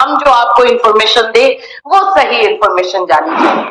हम जो आपको इन्फॉर्मेशन दे वो सही इन्फॉर्मेशन जानी चाहिए।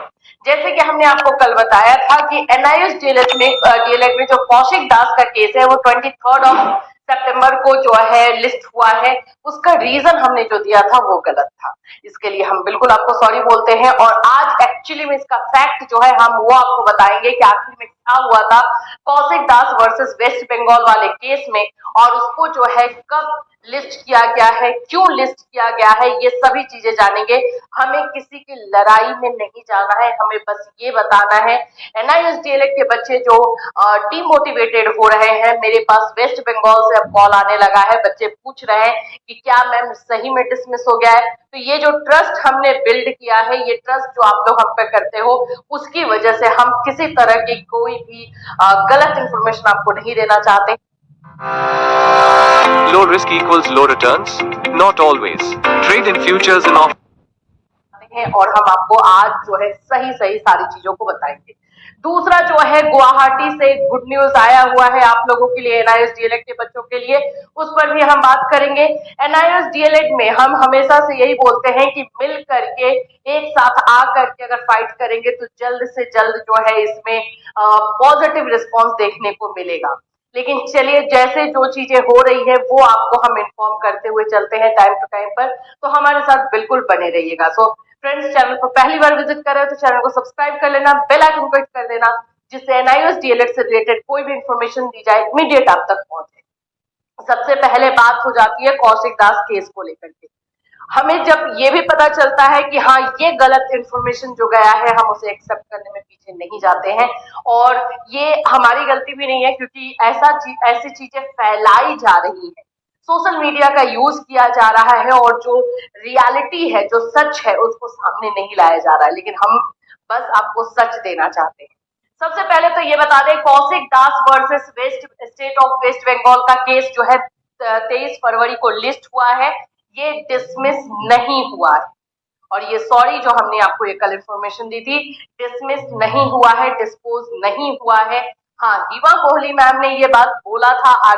जैसे कि हमने आपको कल बताया था कि एनआईएस डीएलएड में जो कौशिक दास का केस है वो 23 सितंबर को जो है लिस्ट हुआ है, उसका रीजन हमने जो दिया था वो गलत था। इसके लिए हम बिल्कुल आपको सॉरी बोलते हैं और आज एक्चुअली में इसका फैक्ट जो है हम वो आपको बताएंगे कि आखिर में क्या हुआ था कौशिक दास वर्सेस वेस्ट बंगाल वाले केस में, और उसको जो है कब लिस्ट किया गया है, क्यों लिस्ट किया गया है, ये सभी चीजें जानेंगे। हमें किसी की लड़ाई में नहीं जाना है, हमें बस ये बताना है एनआईएस डीएलएड के बच्चे जो डिमोटिवेटेड हो रहे हैं। मेरे पास वेस्ट बंगाल से अब कॉल आने लगा है, बच्चे पूछ रहे हैं कि क्या मैम सही में डिसमिस हो गया है। तो ये जो ट्रस्ट हमने बिल्ड किया है, ये ट्रस्ट जो आप लोग हम पे करते हो, उसकी वजह से हम किसी तरह की कोई भी गलत इंफॉर्मेशन आपको नहीं देना चाहते। Low risk equals low returns? Not always. Trade in futures and options और हम आपको आज जो है सही सही सारी चीजों को बताएंगे। दूसरा जो है गुवाहाटी से गुड न्यूज आया हुआ है आप लोगों के लिए, एनआईएस डीएलएड के बच्चों के लिए, उस पर भी हम बात करेंगे। एनआईएस डीएलएड में हम हमेशा से यही बोलते हैं कि मिल करके एक साथ आ करके अगर फाइट करेंगे तो जल्द से जल्द जो है इसमें पॉजिटिव रिस्पॉन्स देखने को मिलेगा। लेकिन चलिए जैसे जो चीजें हो रही है वो आपको हम इन्फॉर्म करते हुए चलते हैं टाइम टू टाइम पर, तो हमारे साथ बिल्कुल बने रहिएगा। सो फ्रेंड्स, चैनल को पहली बार विजिट कर रहे हो तो चैनल को सब्सक्राइब कर लेना, बेल आइकन को हिट कर देना, जिससे एनआईएस डीएलएड से रिलेटेड कोई भी इंफॉर्मेशन दी जाए इमीडिएट आप तक पहुंचे। सबसे पहले बात हो जाती है कौशिक दास केस को लेकर के। हमें जब ये भी पता चलता है कि हाँ ये गलत इंफॉर्मेशन जो गया है, हम उसे एक्सेप्ट करने में पीछे नहीं जाते हैं, और ये हमारी गलती भी नहीं है क्योंकि ऐसी चीजें फैलाई जा रही है, सोशल मीडिया का यूज किया जा रहा है और जो रियलिटी है, जो सच है, उसको सामने नहीं लाया जा रहा है, लेकिन हम बस आपको सच देना चाहते हैं। सबसे पहले तो ये बता दें, Kaushik Das versus state of West Bengal का केस जो है 23 फरवरी को लिस्ट हुआ है, ये डिसमिस नहीं हुआ है। और ये सॉरी जो हमने आपको ये कल इंफॉर्मेशन दी थी, डिसमिस नहीं हुआ है, डिस्पोज नहीं हुआ है। हाँ, हीवा कोहली मैम ने ये बात बोला था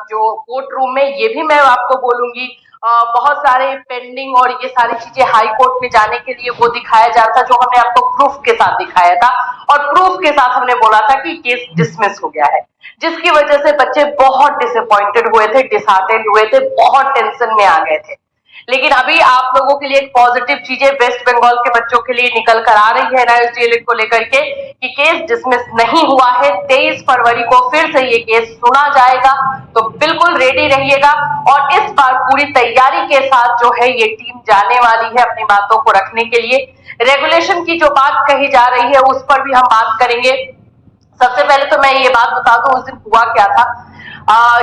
जो कोर्ट रूम में, ये भी मैं आपको बोलूंगी, बहुत सारे पेंडिंग और ये सारी चीजें हाई कोर्ट में जाने के लिए वो दिखाया जा रहा था जो हमने आपको प्रूफ के साथ दिखाया था, और प्रूफ के साथ हमने बोला था कि केस डिसमिस हो गया है, जिसकी वजह से बच्चे बहुत डिसअपॉइंटेड हुए थे, डिसहार्टेंड हुए थे, बहुत टेंशन में आ गए थे। लेकिन अभी आप लोगों के लिए एक पॉजिटिव चीजें वेस्ट बंगाल के बच्चों के लिए निकल कर आ रही है एनआईएस डीएलएड को लेकर के कि केस डिसमिस नहीं हुआ है। 23 फरवरी को फिर से ये केस सुना जाएगा, तो बिल्कुल रेडी रहिएगा। और इस बार पूरी तैयारी के साथ जो है ये टीम जाने वाली है अपनी बातों को रखने के लिए। रेगुलेशन की जो बात कही जा रही है उस पर भी हम बात करेंगे। सबसे पहले तो मैं ये बात बता दूं उस दिन हुआ क्या था।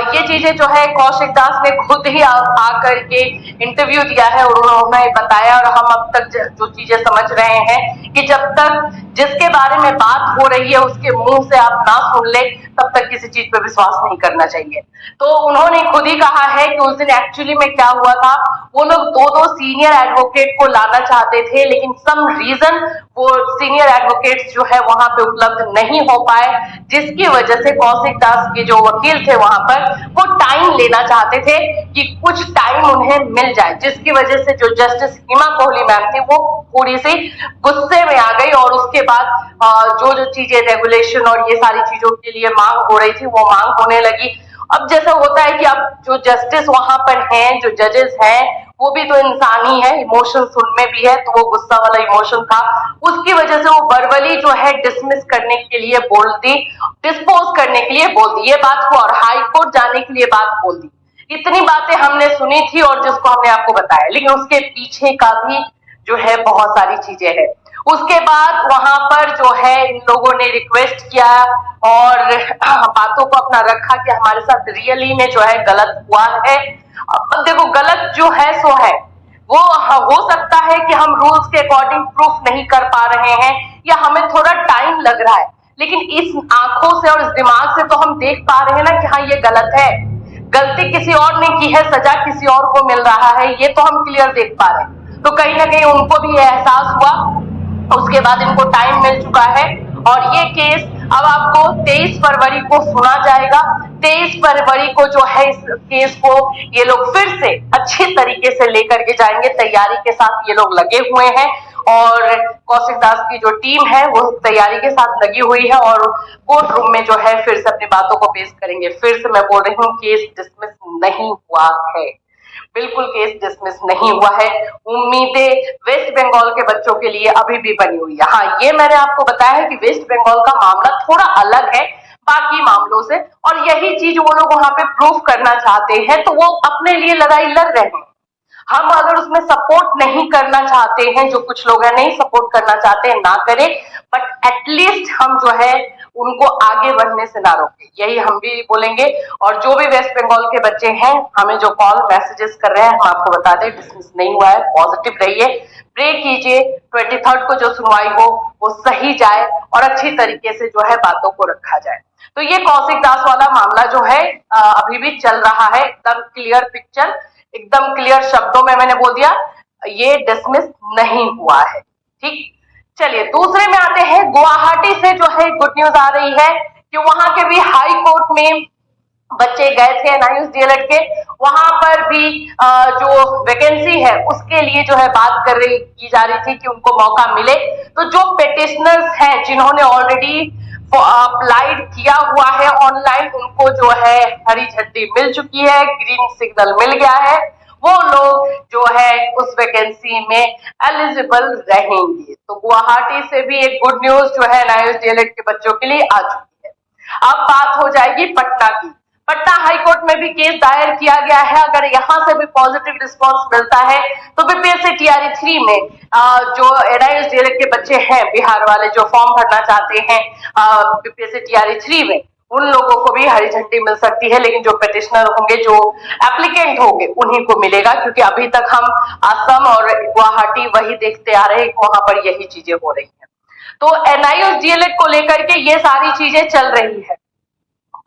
ये चीजें जो है कौशिक दास ने खुद ही आकर के इंटरव्यू दिया है और उन्होंने बताया, और हम अब तक जो चीजें समझ रहे हैं कि जब तक जिसके बारे में बात हो रही है उसके मुंह से आप ना सुन ले तब तक किसी चीज पे विश्वास नहीं करना चाहिए। तो उन्होंने खुद ही कहा है कि उस दिन एक्चुअली में क्या हुआ था, वो लोग दो सीनियर एडवोकेट को लाना चाहते थे, लेकिन सम रीजन वो सीनियर एडवोकेट्स जो है वहां पे उपलब्ध नहीं हो पाए, जिसकी वजह से कौशिक दास के जो वकील थे वहां पर वो टाइम लेना चाहते थे कि कुछ टाइम उन्हें मिल जाए, जिसकी वजह से जो जस्टिस हीमा कोहली मैम थी वो थोड़ी सी गुस्से में आ गई, और उसके बाद जो चीजें रेगुलेशन और ये सारी चीजों के लिए मांग हो रही थी वो मांग होने लगी। अब जैसा होता है कि अब जो जस्टिस वहां पर हैं, जो जजेस हैं, वो भी तो इंसान ही है, इमोशंस उनमें भी है, तो वो गुस्सा वाला इमोशन था, उसकी वजह से वो वर्बली जो है डिसमिस करने के लिए बोल दी, डिस्पोज करने के लिए बोल दी, ये बात हुआ, और हाई कोर्ट जाने के लिए बात बोल दी। इतनी बातें हमने सुनी थी और जिसको हमने आपको बताया, लेकिन उसके पीछे का भी जो है बहुत सारी चीजें हैं। उसके बाद वहां पर जो है इन लोगों ने रिक्वेस्ट किया और बातों को अपना रखा कि हमारे साथ रियली में जो है गलत हुआ है। अब देखो, गलत जो है सो है, वो हो सकता है कि हम रूल्स के अकॉर्डिंग प्रूफ नहीं कर पा रहे हैं या हमें थोड़ा टाइम लग रहा है, लेकिन इस आंखों से और इस दिमाग से तो हम देख पा रहे हैं ना कि हाँ ये गलत है, गलती किसी और ने की है, सजा किसी और को मिल रहा है, ये तो हम क्लियर देख पा रहे हैं। तो कहीं ना कहीं उनको भी एहसास हुआ, उसके बाद इनको टाइम मिल चुका है और ये केस अब आपको 23 फरवरी को सुना जाएगा। 23 फरवरी को जो है इस केस को ये लोग फिर से अच्छे तरीके तरीके से लेकर के जाएंगे, तैयारी के साथ ये लोग लगे हुए हैं और कौशिक दास की जो टीम है वो तैयारी के साथ लगी हुई है और कोर्ट रूम में जो है फिर से अपनी बातों को पेश करेंगे। फिर से मैं बोल रही हूँ, केस डिसमिस नहीं हुआ है, बिल्कुल केस डिसमिस नहीं हुआ है। उम्मीदें वेस्ट बंगाल के बच्चों के लिए अभी भी बनी हुई है। हाँ, ये मैंने आपको बताया है कि वेस्ट बंगाल का मामला थोड़ा अलग है बाकी मामलों से और यही चीज वो लोग वहां पे प्रूफ करना चाहते हैं, तो वो अपने लिए लड़ाई लड़ रहे हैं। हम अगर उसमें सपोर्ट नहीं करना चाहते हैं, जो कुछ लोग हैं नहीं सपोर्ट करना चाहते हैं, ना करें, बट एटलीस्ट हम जो है उनको आगे बढ़ने से ना रोके, यही हम भी बोलेंगे। और जो भी वेस्ट बंगाल के बच्चे हैं हमें जो कॉल मैसेजेस कर रहे हैं, हम आपको बता दें डिसमिस नहीं हुआ है, पॉजिटिव रहिए, प्रे कीजिए 23 को जो सुनवाई हो वो सही जाए और अच्छी तरीके से जो है बातों को रखा जाए। तो ये कौशिक दास वाला मामला जो है अभी भी चल रहा है, एकदम क्लियर पिक्चर, एकदम क्लियर शब्दों में मैंने बोल दिया, ये डिसमिस नहीं हुआ है। ठीक, चलिए दूसरे में आते हैं। गुवाहाटी से जो है गुड न्यूज आ रही है कि वहां के भी हाई कोर्ट में बच्चे गए थे एनआईयूएस डीएलएड के, वहां पर भी जो वैकेंसी है उसके लिए जो है बात की जा रही थी कि उनको मौका मिले। तो जो पेटिशनर्स हैं जिन्होंने ऑलरेडी अप्लाइड किया हुआ है ऑनलाइन, उनको जो है हरी झंडी मिल चुकी है, ग्रीन सिग्नल मिल गया है, वो लोग जो है उस वैकेंसी में एलिजिबल रहेंगे। तो गुवाहाटी से भी एक गुड न्यूज जो है एनआईयूएस डीएलएड के बच्चों के लिए आ चुकी है। अब बात हो जाएगी पटना की। पटना हाईकोर्ट में भी केस दायर किया गया है। अगर यहां से भी पॉजिटिव रिस्पांस मिलता है तो बीपीएससी टीआरई 3 में जो एनआईयूएस डीएलएड के बच्चे हैं बिहार वाले जो फॉर्म भरना चाहते हैं बीपीएससी टीआरई 3 में, उन लोगों को भी हरी झंडी मिल सकती है, लेकिन जो पेटिशनर होंगे, जो एप्लीकेंट होंगे, उन्हीं को मिलेगा, क्योंकि अभी तक हम असम और गुवाहाटी वही देखते आ रहे हैं, वहां पर यही चीजें हो रही है। तो एनआईयूएस डीएलएड को लेकर के ये सारी चीजें चल रही है,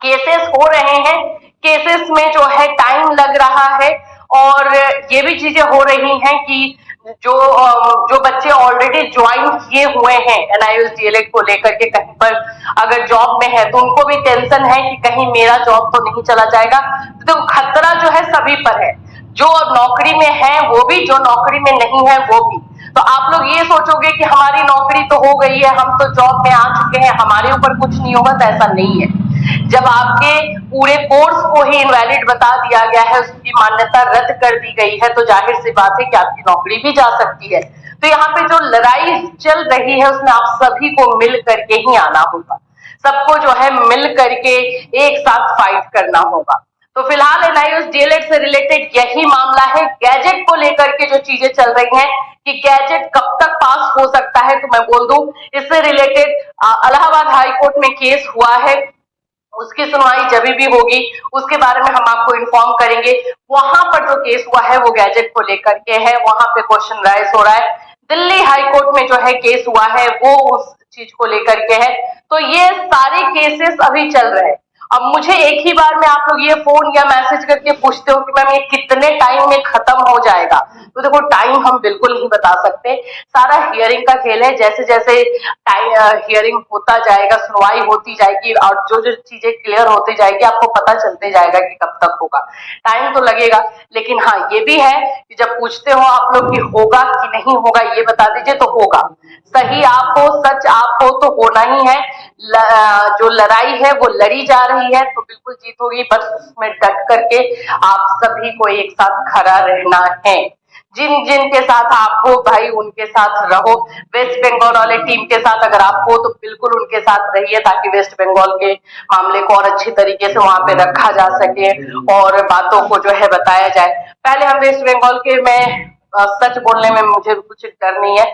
केसेस हो रहे हैं, केसेस में जो है टाइम लग रहा है और ये भी चीजें हो रही हैं कि जो बच्चे ऑलरेडी ज्वाइन किए हुए हैं एनआईयूएस डीएलएड को लेकर के, कहीं पर अगर जॉब में है तो उनको भी टेंशन है कि कहीं मेरा जॉब तो नहीं चला जाएगा। तो खतरा जो है सभी पर है, जो नौकरी में है वो भी, जो नौकरी में नहीं है वो भी। तो आप लोग ये सोचोगे कि हमारी नौकरी तो हो गई है, हम तो जॉब में आ चुके हैं, हमारे ऊपर कुछ नहीं होगा, तो ऐसा नहीं है। जब आपके पूरे कोर्स को ही इनवैलिड बता दिया गया है, उसकी मान्यता रद्द कर दी गई है, तो जाहिर सी बात है कि आपकी नौकरी भी जा सकती है। तो यहाँ पे जो लड़ाई चल रही है उसमें आप सभी को मिल करके ही आना होगा, सबको जो है मिल करके एक साथ फाइट करना होगा। तो फिलहाल एनआईयूएस डीएलएड से रिलेटेड यही मामला है। गैजेट को लेकर के जो चीजें चल रही हैं कि गैजेट कब तक पास हो सकता है, तो मैं बोल दूं इससे रिलेटेड इलाहाबाद हाई कोर्ट में केस हुआ है, उसकी सुनवाई जब भी होगी उसके बारे में हम आपको इन्फॉर्म करेंगे। वहां पर जो केस हुआ है वो गैजेट को लेकर के है, वहां पे क्वेश्चन राइज हो रहा है। दिल्ली हाई कोर्ट में जो है केस हुआ है वो उस चीज को लेकर के है। तो ये सारे केसेस अभी चल रहे हैं। अब मुझे एक ही बार में आप लोग ये फोन या मैसेज करके पूछते हो कि मैम ये कितने टाइम में खत्म हो जाएगा, तो देखो टाइम हम बिल्कुल नहीं बता सकते, सारा हियरिंग का खेल है। जैसे जैसे हियरिंग होता जाएगा, सुनवाई होती जाएगी और जो जो चीजें क्लियर होती जाएगी आपको पता चलते जाएगा कि कब तक होगा। टाइम तो लगेगा, लेकिन हाँ ये भी है कि जब पूछते हो आप लोग कि होगा कि नहीं होगा ये बता दीजिए, तो होगा। सही आप हो, सच आप हो, तो होना ही है। जो लड़ाई है वो लड़ी जा रही है, तो बिल्कुल जीत होगी, बस उसमें डट करके आप सभी को एक साथ खड़ा रहना है। जिन जिन के साथ आप हो भाई उनके साथ रहो। वेस्ट बंगाल वाले टीम के साथ अगर आप हो तो बिल्कुल उनके साथ रहिए, ताकि वेस्ट बंगाल के मामले को और अच्छी तरीके से वहां पे रखा जा सके और बातों को जो है बताया जाए। पहले हम वेस्ट बंगाल के में सच बोलने में मुझे कुछ डर नहीं है।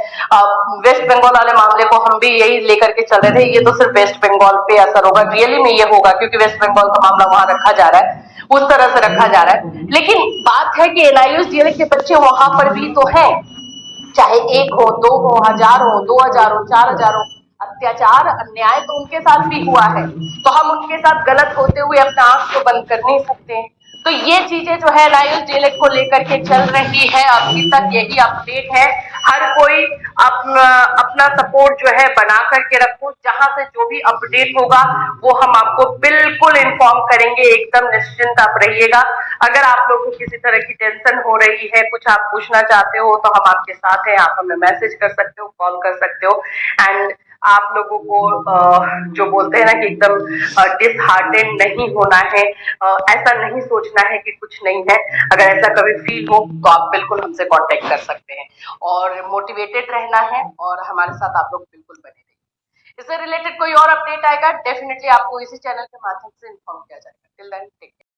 वेस्ट बंगाल वाले मामले को हम भी यही लेकर के चल रहे थे, ये तो सिर्फ वेस्ट बंगाल पे असर होगा, रियली में ये होगा क्योंकि वेस्ट बंगाल का मामला वहां रखा जा रहा है, उस तरह से रखा जा रहा है। लेकिन बात है कि एनआईयूएस डीएलएड के बच्चे वहां पर भी तो है, चाहे 1 हो, 2 हो, 1000 हो, 2000 हो, 4000 हो, अत्याचार अन्याय तो उनके साथ भी हुआ है, तो हम उनके साथ गलत होते हुए अपना आंख तो बंद कर नहीं सकते। तो ये चीजें जो है एनआईयूएस डीएलएड को लेकर के चल रही है, अभी तक यही अपडेट है। हर कोई अपना अपना सपोर्ट जो है बना करके रखो, जहां से जो भी अपडेट होगा वो हम आपको बिल्कुल इन्फॉर्म करेंगे। एकदम निश्चिंत आप रहिएगा। अगर आप लोग को किसी तरह की टेंशन हो रही है, कुछ आप पूछना चाहते हो तो हम आपके साथ हैं, आप हमें मैसेज कर सकते हो, कॉल कर सकते हो। एंड आप लोगों को जो बोलते हैं ना कि एकदम डिसहार्टेंड नहीं होना है, ऐसा नहीं सोचना है कि कुछ नहीं है। अगर ऐसा कभी फील हो तो आप बिल्कुल हमसे कांटेक्ट कर सकते हैं और मोटिवेटेड रहना है और हमारे साथ आप लोग बिल्कुल बने रहिए। इससे रिलेटेड कोई और अपडेट आएगा डेफिनेटली आपको इसी चैनल के माध्यम से इन्फॉर्म किया जाएगा। Till then take care.